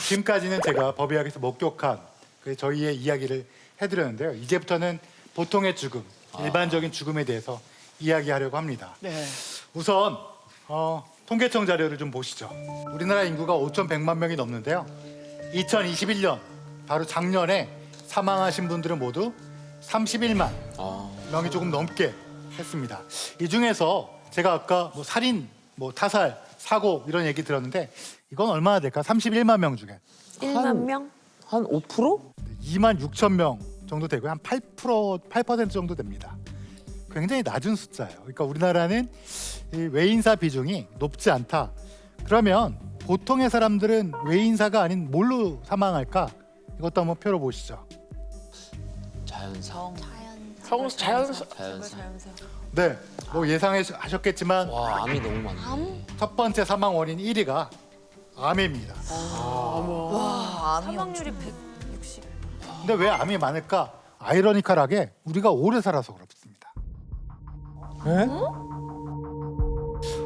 지금까지는 제가 법의학에서 목격한 저희의 이야기를 해드렸는데요. 이제부터는 보통의 죽음, 일반적인 죽음에 대해서 이야기하려고 합니다. 네. 우선 통계청 자료를 좀 보시죠. 우리나라 인구가 5,100만 명이 넘는데요. 2021년, 바로 작년에 사망하신 분들은 모두 31만 명이 조금 넘게 했습니다. 이 중에서 제가 아까 뭐 살인, 뭐 타살, 사고 이런 얘기 들었는데 이건 얼마나 될까? 31만 명 중에 1만 명? 한 5%? 2만 6천 명 정도 되고요. 한 8% 정도 됩니다. 굉장히 낮은 숫자예요. 그러니까 우리나라는 이 외인사 비중이 높지 않다. 그러면 보통의 사람들은 외인사가 아닌 뭘로 사망할까? 이것도 한번 표로 보시죠. 자연사. 자연사. 네, 뭐 예상하셨겠지만 와, 암이 너무 많네. 첫 번째 사망 원인 1위가 암입니다. 사망률이 160. 근데 왜 암이 많을까? 아이러니컬하게 우리가 오래 살아서 그렇습니다.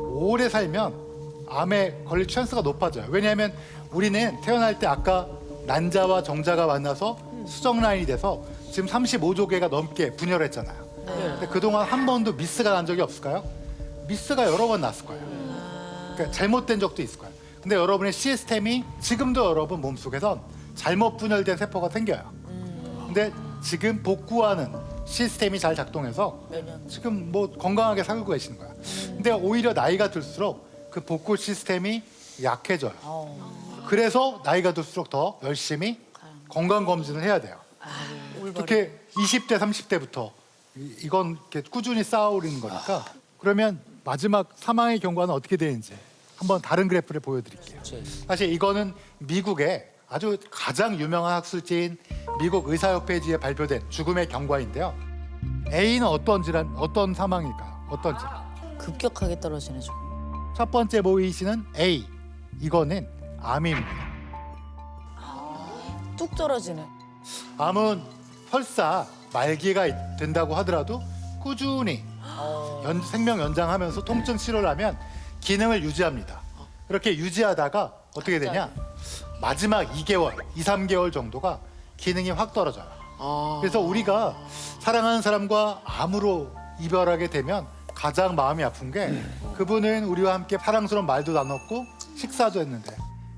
오래 살면 암에 걸릴 찬스가 높아져요. 왜냐하면 우리는 태어날 때 아까 난자와 정자가 만나서 수정 라인이 돼서 지금 35조 개가 넘게 분열했잖아요. 근데 그동안 한 번도 미스가 난 적이 없을까요? 미스가 여러 번 났을 거예요. 그러니까 잘못된 적도 있을 거예요. 근데 여러분의 시스템이 지금도 여러분 몸속에선 잘못 분열된 세포가 생겨요. 근데 지금 복구하는 시스템이 잘 작동해서 지금 뭐 건강하게 살고 계시는 거야. 근데 오히려 나이가 들수록 그 복구 시스템이 약해져요. 그래서 나이가 들수록 더 열심히 건강 검진을 해야 돼요. 특히 20대, 30대부터 이건 이렇게 꾸준히 쌓아오르는 거니까. 그러면 마지막 사망의 경과는 어떻게 되는지 한번 다른 그래프를 보여드릴게요. 사실 이거는 미국의 아주 가장 유명한 학술지인 미국 의사협회지에 발표된 죽음의 경과인데요. A는 어떤 질환, 어떤 사망일까요? 어떤 질환? 급격하게 떨어지네 좀. 첫 번째 보이시는 A, 이거는 암입니다. 뚝 떨어지네. 암은 설사 말기가 된다고 하더라도 꾸준히 생명 연장하면서 통증 치료를 하면 기능을 유지합니다. 그렇게 유지하다가 어떻게 되냐? 마지막 2개월, 2, 3개월 정도가 기능이 확 떨어져요. 그래서 우리가 사랑하는 사람과 암으로 이별하게 되면 가장 마음이 아픈 게 그분은 우리와 함께 사랑스러운 말도 나눴고 식사도 했는데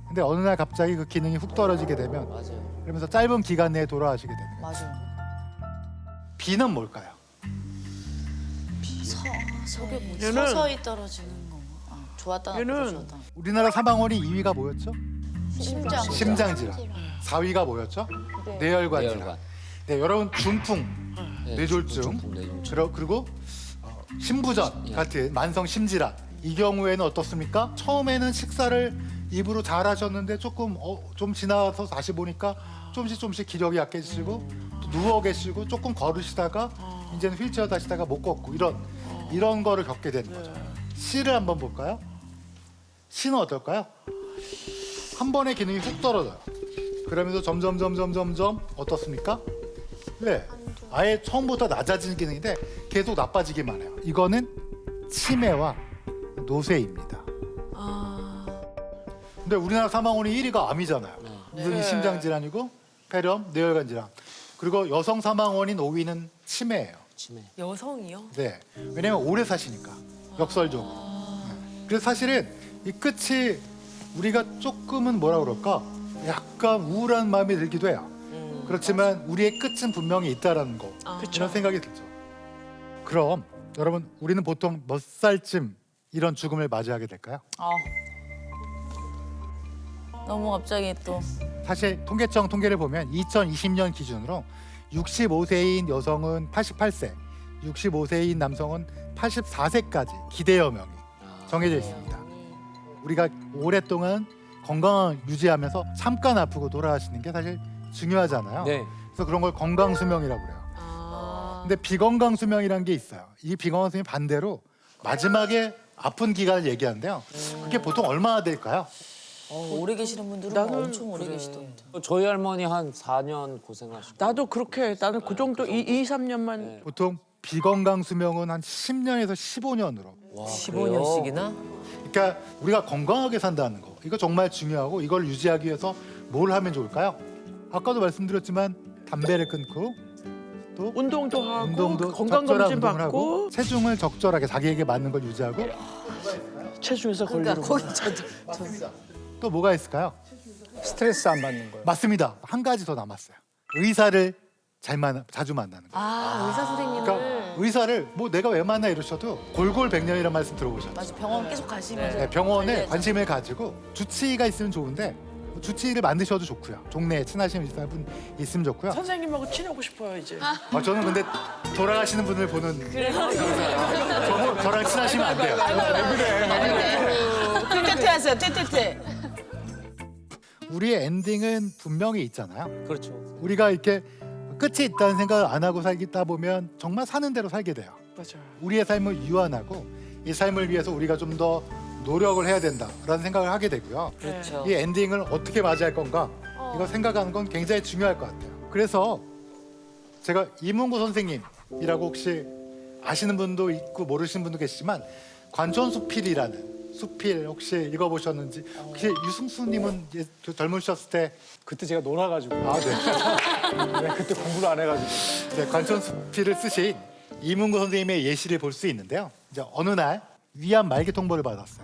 근데 어느 날 갑자기 그 기능이 훅 떨어지게 되면 맞아요. 그러면서 짧은 기간 내에 돌아가시게 되는 거예요. 맞아. B는 뭘까요? 저게 뭐지? 얘는- 서서히 떨어지는 거. 좋았다 나쁘다 얘는- 좋았다. 우리나라 사망원이 2위가 뭐였죠? 심장. 심장 질환. 4위가 뭐였죠? 뇌혈관 질환. 뇌혈관. 네, 여러분 중풍, 네, 뇌졸중, 중풍, 뇌졸중. 그리고 심부전 같은 만성 심질환. 이 경우에는 어떻습니까? 처음에는 식사를 입으로 잘 하셨는데 조금 좀 지나서 다시 보니까 조금씩 기력이 약해지시고 또 누워 계시고 조금 걸으시다가 이제는 휠체어 타시다가 못 걷고 이런 거를 겪게 되는 거죠. C를 한번 볼까요? C는 어떨까요? 한 번의 기능이 훅 떨어져요. 그러면서 점점 어떻습니까? 네, 아예 처음부터 낮아지는 기능인데 계속 나빠지기만 해요. 이거는 치매와 노쇠입니다. 근데 우리나라 사망원이 1위가 암이잖아요. 무슨 심장 질환이고 폐렴, 뇌혈관 질환. 그리고 여성 사망원인 5위는 치매예요. 치매. 여성이요? 네, 왜냐면 오래 사시니까 역설적으로. 네. 그래서 사실은 이 끝이 우리가 조금은 뭐라 그럴까? 약간 우울한 마음이 들기도 해요. 그렇지만 우리의 끝은 분명히 있다라는 거 이런 생각이 들죠. 그럼 여러분 우리는 보통 몇 살쯤 이런 죽음을 맞이하게 될까요? 너무 갑자기 또. 사실 통계청 통계를 보면 2020년 기준으로 65세인 여성은 88세, 65세인 남성은 84세까지 기대여명이 정해져 있습니다. 우리가 오랫동안 건강을 유지하면서 잠깐 아프고 돌아가시는 게 사실 중요하잖아요. 네. 그래서 그런 걸 건강 수명이라고 그래요. 근데 비건강 수명이라는 게 있어요. 이 비건강 수명이 반대로 마지막에 아픈 기간을 얘기하는데요. 그게 보통 얼마나 될까요? 오래 계시는 분들은 나는 엄청 오래 계시던데. 저희 할머니 한 4년 고생하시고. 나도 그렇게 나는 그 정도 2, 3년만 보통 비건강 수명은 한 10년에서 15년으로. 와, 15년씩이나? 그러니까 우리가 건강하게 산다는 거 이거 정말 중요하고 이걸 유지하기 위해서 뭘 하면 좋을까요? 아까도 말씀드렸지만 담배를 끊고 또 운동도 하고 운동도 건강 적절한 검진 운동을 받고 하고 체중을 적절하게 자기에게 맞는 걸 유지하고 체중에서 그러니까 걸리는 거기 거. 저도 또 뭐가 있을까요? 스트레스 안 받는 거예요. 맞습니다. 한 가지 더 남았어요. 의사를 자주 만나는 거예요. 아, 의사 선생님을. 그러니까 의사를 뭐 내가 왜 만나 이러셔도 골골백년이라는 말씀 들어보셨죠? 맞아 병원 계속 가시면서 네, 병원에 관리해야죠. 관심을 가지고 주치의가 있으면 좋은데 주치의를 만드셔도 좋고요. 동네에 친하신 의사분 있으면 좋고요. 선생님하고 친하고 싶어요 이제. 저는 근데 돌아가시는 분을 보는 저랑 친하시면 안 돼요. 퇴퇴퇴 하세요. 퇴퇴퇴. 우리의 엔딩은 분명히 있잖아요. 그렇죠. 우리가 이렇게 끝이 있다는 생각을 안 하고 살다 보면 정말 사는 대로 살게 돼요. 맞아요. 우리의 삶을 유한하고 이 삶을 위해서 우리가 좀 더 노력을 해야 된다라는 생각을 하게 되고요. 그렇죠. 이 엔딩을 어떻게 맞이할 건가 이거 생각하는 건 굉장히 중요할 것 같아요. 그래서 제가 이문구 선생님이라고 혹시 아시는 분도 있고 모르시는 분도 계시지만 관촌수필이라는 수필 혹시 읽어보셨는지 혹시 유승수님은 젊으셨을 때 그때 제가 놀아가지고 네. 그때 공부를 안 해가지고 네, 관촌수필을 쓰신 이문구 선생님의 예시를 볼 수 있는데요. 이제 어느 날 위암 말기 통보를 받았어요.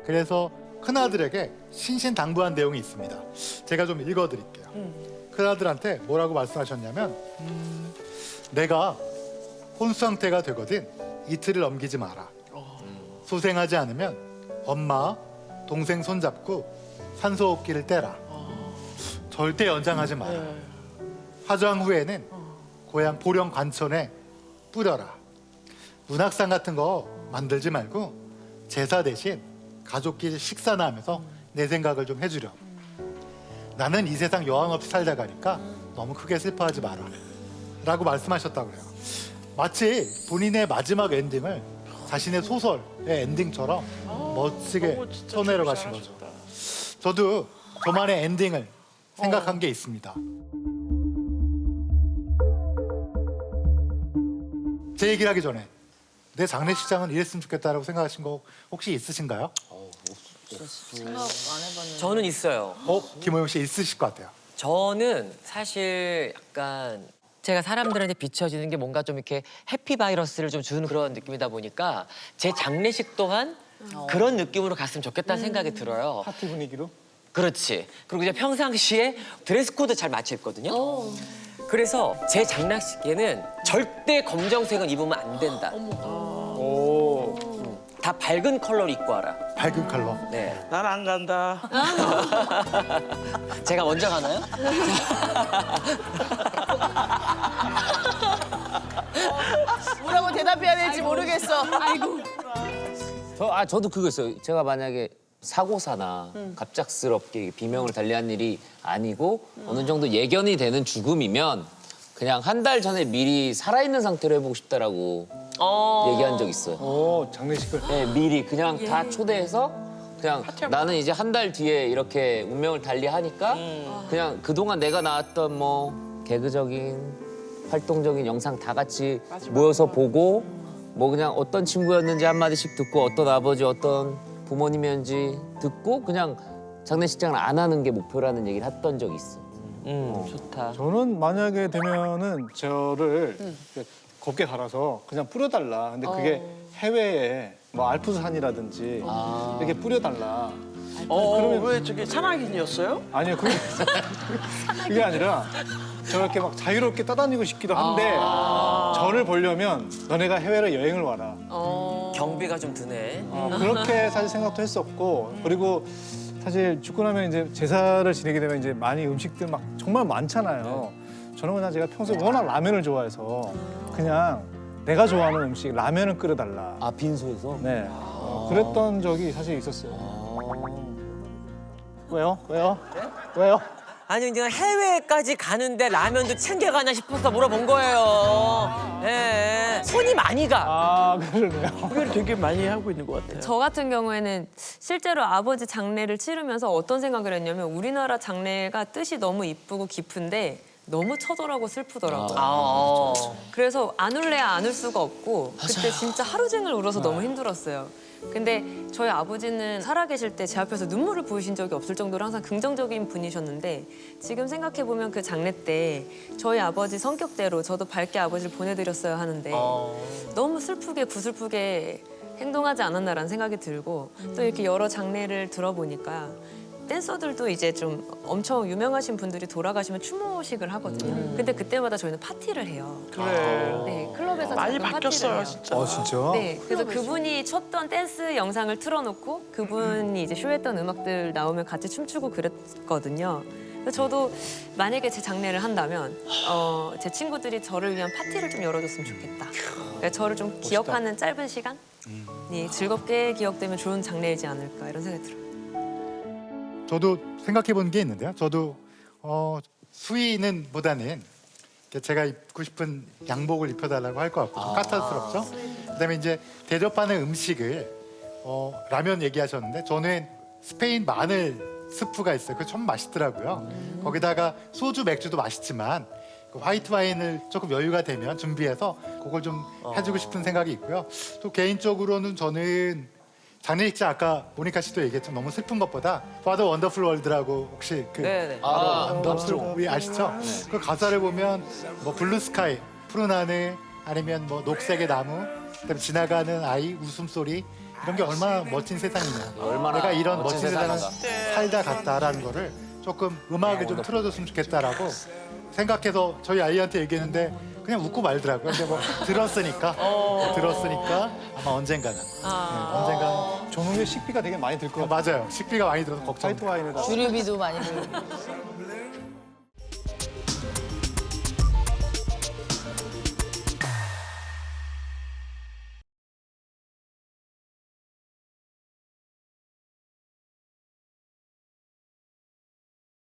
그래서 큰아들에게 신신당부한 내용이 있습니다. 제가 좀 읽어드릴게요. 큰아들한테 뭐라고 말씀하셨냐면 내가 혼수 상태가 되거든 이틀을 넘기지 마라. 소생하지 않으면 엄마, 동생 손잡고 산소호흡기를 떼라. 절대 연장하지 마라. 네. 화장 후에는 고향 보령 관천에 뿌려라. 문학상 같은 거 만들지 말고 제사 대신 가족끼리 식사나 하면서 내 생각을 좀 해주렴. 나는 이 세상 여한 없이 살다 가니까 너무 크게 슬퍼하지 마라. 라고 말씀하셨다고 해요. 마치 본인의 마지막 엔딩을 자신의 소설의 엔딩처럼 멋지게 너무 진짜 써내려 가신 거죠. 잘하셨다. 저도 저만의 엔딩을 생각한 게 있습니다. 제 얘기를 하기 전에 내 장례식장은 이랬으면 좋겠다라고 생각하신 거 혹시 있으신가요? 생각 안 해봤는데. 저는 있어요. 김호영 씨 있으실 것 같아요. 저는 사실 약간 제가 사람들한테 비춰지는 게 뭔가 좀 이렇게 해피 바이러스를 좀 주는 그런 느낌이다 보니까 제 장례식 또한 그런 느낌으로 갔으면 좋겠다는 생각이 들어요. 파티 분위기로 그렇지. 그리고 이제 평상시에 드레스 코드 잘 맞춰 입거든요. 그래서 제 장례식에는 절대 검정색은 입으면 안 된다. 오 다 밝은 컬러로 입고 와라. 밝은 컬러. 네. 난 안 간다. 제가 먼저 가나요? 뭐라고 대답해야 될지 모르겠어. 저도 그거 있어요. 제가 만약에 사고사나 갑작스럽게 비명을 달리한 일이 아니고 어느 정도 예견이 되는 죽음이면 그냥 한 달 전에 미리 살아있는 상태로 해보고 싶다라고 얘기한 적 있어요. 오, 장례식을 네, 미리 그냥 다 초대해서 그냥 나는 이제 한 달 뒤에 이렇게 운명을 달리하니까 그냥 그동안 내가 나왔던 뭐 개그적인 활동적인 영상 다 같이 모여서 보고 뭐 그냥 어떤 친구였는지 한마디씩 듣고 어떤 아버지 어떤 부모님이었는지 듣고 그냥 장례식장을 안 하는 게 목표라는 얘기를 했던 적이 있어. 좋다. 저는 만약에 되면은 저를 이렇게 곱게 갈아서 그냥 뿌려달라. 근데 그게 해외에 뭐 알프스산이라든지 이렇게 뿌려달라. 그러면- 왜 저기 산악인이었어요? 아니요 그게 아니라 저렇게 막 자유롭게 떠다니고 싶기도 한데 저를 보려면 너네가 해외로 여행을 와라. 경비가 좀 드네. 그렇게 사실 생각도 했었고 그리고 사실 죽고 나면 이제 제사를 지내게 되면 이제 많이 음식들 막 정말 많잖아요. 저는 그냥 제가 평소에 워낙 라면을 좋아해서 그냥 내가 좋아하는 음식 라면을 끓여달라. 아 빈소에서? 네. 그랬던 적이 사실 있었어요. 왜요? 왜요? 왜요? 아니 이제 해외까지 가는데 라면도 챙겨가나 싶어서 물어본 거예요. 예. 손이 많이 가. 아 그러네요. 이걸 되게 많이 하고 있는 것 같아요. 저 같은 경우에는 실제로 아버지 장례를 치르면서 어떤 생각을 했냐면 우리나라 장례가 뜻이 너무 이쁘고 깊은데 너무 처절하고 슬프더라고요. 아, 그래서 안 울래야 안 울 수가 없고 그때 진짜 하루 종일 울어서 너무 힘들었어요. 근데 저희 아버지는 살아계실 때 제 앞에서 눈물을 보이신 적이 없을 정도로 항상 긍정적인 분이셨는데 지금 생각해 보면 그 장례 때 저희 아버지 성격대로 저도 밝게 아버지를 보내드렸어야 하는데 너무 슬프게 구슬프게 행동하지 않았나라는 생각이 들고 또 이렇게 여러 장례를 들어보니까 댄서들도 이제 좀 엄청 유명하신 분들이 돌아가시면 추모식을 하거든요. 근데 그때마다 저희는 파티를 해요. 그래. 네, 클럽에서 많이 작은 바뀌었어요, 파티를 해요. 진짜. 진짜? 네, 그래서 그분이 췄던 댄스 영상을 틀어놓고 그분이 이제 쇼했던 음악들 나오면 같이 춤추고 그랬거든요. 그래서 저도 만약에 제 장례를 한다면 제 친구들이 저를 위한 파티를 좀 열어줬으면 좋겠다. 그러니까 저를 좀 기억하는 짧은 시간이 즐겁게 기억되면 좋은 장례이지 않을까 이런 생각이 들어요. 저도 생각해 본 게 있는데요. 저도 수의는 보다는 제가 입고 싶은 양복을 입혀달라고 할 것 같고 좀 까탈스럽죠. 그다음에 이제 대접하는 음식을 라면 얘기하셨는데 저는 스페인 마늘 스프가 있어요. 그거 참 맛있더라고요. 거기다가 소주 맥주도 맛있지만 그 화이트 와인을 조금 여유가 되면 준비해서 그걸 좀 해주고 싶은 생각이 있고요. 또 개인적으로는 저는 장례식장 아까 모니카 씨도 얘기했지만 너무 슬픈 것보다 파더 원더풀 월드라고 혹시 그 네네. 원더풀 아시죠? 그 가사를 보면 뭐 블루 스카이, 푸른 하늘 아니면 뭐 녹색의 나무, 그다음에 지나가는 아이 웃음소리 이런 게 얼마나 멋진 세상이냐. 얼마나 내가 이런 멋진 멋진 세상을 세상인가. 살다 갔다라는 거를 조금 음악을 좀 틀어줬으면 좋겠다라고 생각해서 저희 아이한테 얘기했는데 그냥 웃고 말더라고요. 근데 뭐 들었으니까 아마 언젠가는 언젠가는 조농의 식비가 되게 많이 들 것 같아요. 맞아요. 식비가 많이 들어서 걱정. 화이트 와인에다. 주류비도 많이 들고.